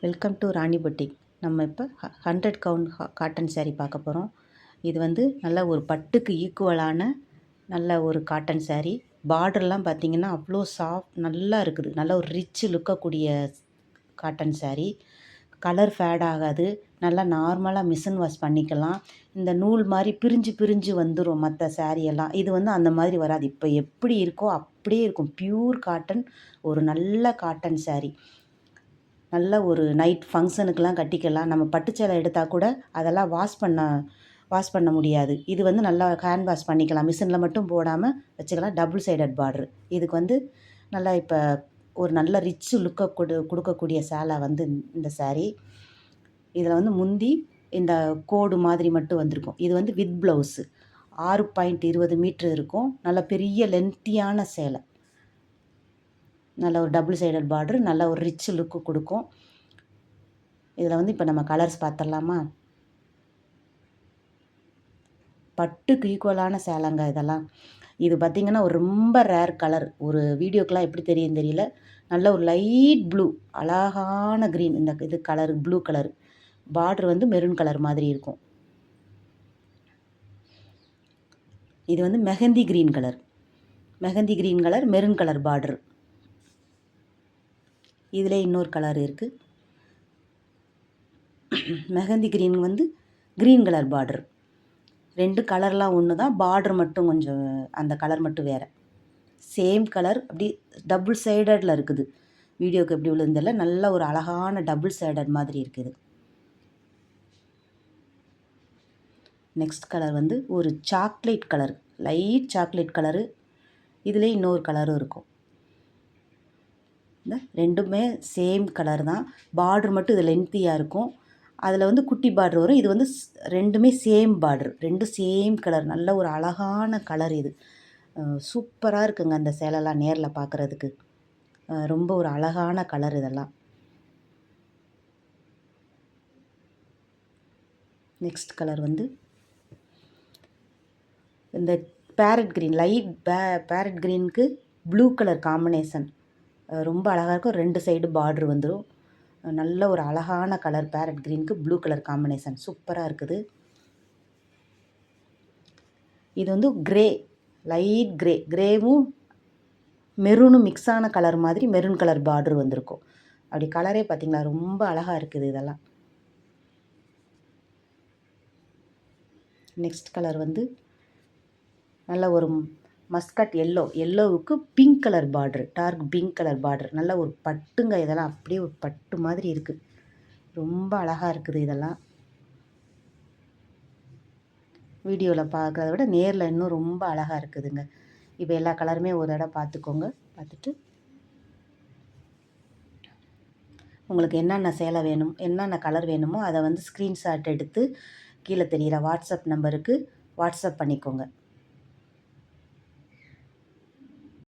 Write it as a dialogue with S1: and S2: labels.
S1: Welcome to Rani boutique. நம்ம இப்போ 100 count cotton sari பார்க்க போகிறோம். இது வந்து நல்ல ஒரு பட்டுக்கு ஈக்குவலான நல்ல ஒரு காட்டன் சாரீ. பார்டர்லாம் பார்த்திங்கன்னா அவ்வளோ நல்லா இருக்குது. நல்ல ஒரு ரிச் லுக்கக்கூடிய காட்டன் சாரீ. கலர் ஃபேட் ஆகாது. நல்லா நார்மலாக மிஷின் வாஷ் பண்ணிக்கலாம். இந்த நூல் மாதிரி பிரிஞ்சு பிரிஞ்சு வந்துடும் மற்ற சாரியெல்லாம். இது வந்து அந்த மாதிரி வராது. இப்போ எப்படி இருக்கோ அப்படியே இருக்கும். பியூர் காட்டன், ஒரு நல்ல காட்டன் சாரீ. நல்ல ஒரு நைட் ஃபங்க்ஷனுக்கெலாம் கட்டிக்கலாம். நம்ம பட்டு சேலை எடுத்தால் கூட அதெல்லாம் வாஷ் பண்ண முடியாது. இது வந்து நல்லா ஹேண்ட் வாஷ் பண்ணிக்கலாம். மிஷினில் மட்டும் போடாமல் வச்சுக்கலாம். டபுள் சைடட் பார்ட்ரு. இதுக்கு வந்து நல்லா இப்போ ஒரு நல்ல ரிச் லுக்கை கொடுக்கக்கூடிய சேலை வந்து இந்த சாரீ. இதில் வந்து முந்தி இந்த கோடு மாதிரி மட்டும் வந்திருக்கும். இது வந்து வித் ப்ளவுஸு 6.20 மீட்ரு இருக்கும். நல்ல பெரிய லென்த்தியான சேலை. நல்ல ஒரு டபுள் சைடட் பார்டர், நல்ல ஒரு ரிச் லுக்கு கொடுக்கும். இதில் வந்து இப்போ நம்ம கலர்ஸ் பார்த்துடலாமா? பட்டுக்கு ஈக்குவலான சேலைங்க இதெல்லாம். இது பார்த்திங்கன்னா ஒரு ரொம்ப ரேர் கலர். ஒரு வீடியோக்கெலாம் எப்படி தெரியும் தெரியல. நல்ல ஒரு லைட் ப்ளூ, அழகான க்ரீன். இந்த இது கலர் ப்ளூ கலர். பார்டர் வந்து மெரூன் கலர் மாதிரி இருக்கும். இது வந்து mehndi green colour. Mehndi green colour, maroon colour border. இதில் இன்னொரு கலர் இருக்குது. மெஹந்தி க்ரீன் வந்து க்ரீன் கலர் பார்டர். ரெண்டு கலர்லாம் ஒன்று தான். பார்டர் மட்டும் கொஞ்சம் அந்த கலர் மட்டும் வேறு. சேம் கலர் அப்படி டபுள் சைடடில் இருக்குது. வீடியோக்கு எப்படி விழுந்ததில்ல. நல்ல ஒரு அழகான டபுள் சைடட் மாதிரி இருக்குது. நெக்ஸ்ட் கலர் வந்து ஒரு chocolate colour, light chocolate colour. இதில் இன்னொரு கலரும் இருக்கும். இந்த ரெண்டுமே சேம் கலர் தான். பார்டர் மட்டும் இது லென்த்தியாக இருக்கும். அதில் வந்து குட்டி பார்டர் வரும். இது வந்து ரெண்டுமே சேம் பார்டர். ரெண்டும் சேம் கலர். நல்ல ஒரு அழகான கலர் இது. சூப்பராக இருக்குங்க அந்த சேலைலாம் நேரில் பார்க்குறதுக்கு. ரொம்ப ஒரு அழகான கலர் இதெல்லாம். நெக்ஸ்ட் கலர் வந்து இந்த பேரட் க்ரீன், லைட் பேரட் க்ரீனுக்கு ப்ளூ கலர் காம்பினேஷன். ரொம்ப அழகாக இருக்கும். ரெண்டு சைடு பார்டர் வந்துடும். நல்ல ஒரு அழகான கலர். பேரட் க்ரீனுக்கு ப்ளூ கலர் காம்பினேஷன் சூப்பராக இருக்குது. இது வந்து கிரே, லைட் கிரே, கிரேவும் மெரூனும் மிக்ஸான கலர் மாதிரி மெரூன் கலர் பார்டர் வந்திருக்கும். அப்படி கலரே பார்த்திங்களா ரொம்ப அழகாக இருக்குது இதெல்லாம். நெக்ஸ்ட் கலர் வந்து நல்ல ஒரு மஸ்கட் எல்லோவுக்கு pink colour border, dark pink colour border. நல்ல ஒரு பட்டுங்க இதெல்லாம். அப்படியே ஒரு பட்டு மாதிரி இருக்குது. ரொம்ப அழகாக இருக்குது இதெல்லாம். வீடியோவில் பார்க்குறத விட நேரில் இன்னும் ரொம்ப அழகாக இருக்குதுங்க. இப்போ எல்லா கலருமே ஒரு தடவை பார்த்துக்கோங்க. பார்த்துட்டு உங்களுக்கு என்னென்ன சேலை வேணும், என்னென்ன கலர் வேணுமோ அதை வந்து ஸ்க்ரீன்ஷாட் எடுத்து கீழே தெரிகிற வாட்ஸ்அப் நம்பருக்கு வாட்ஸ்அப் பண்ணிக்கோங்க.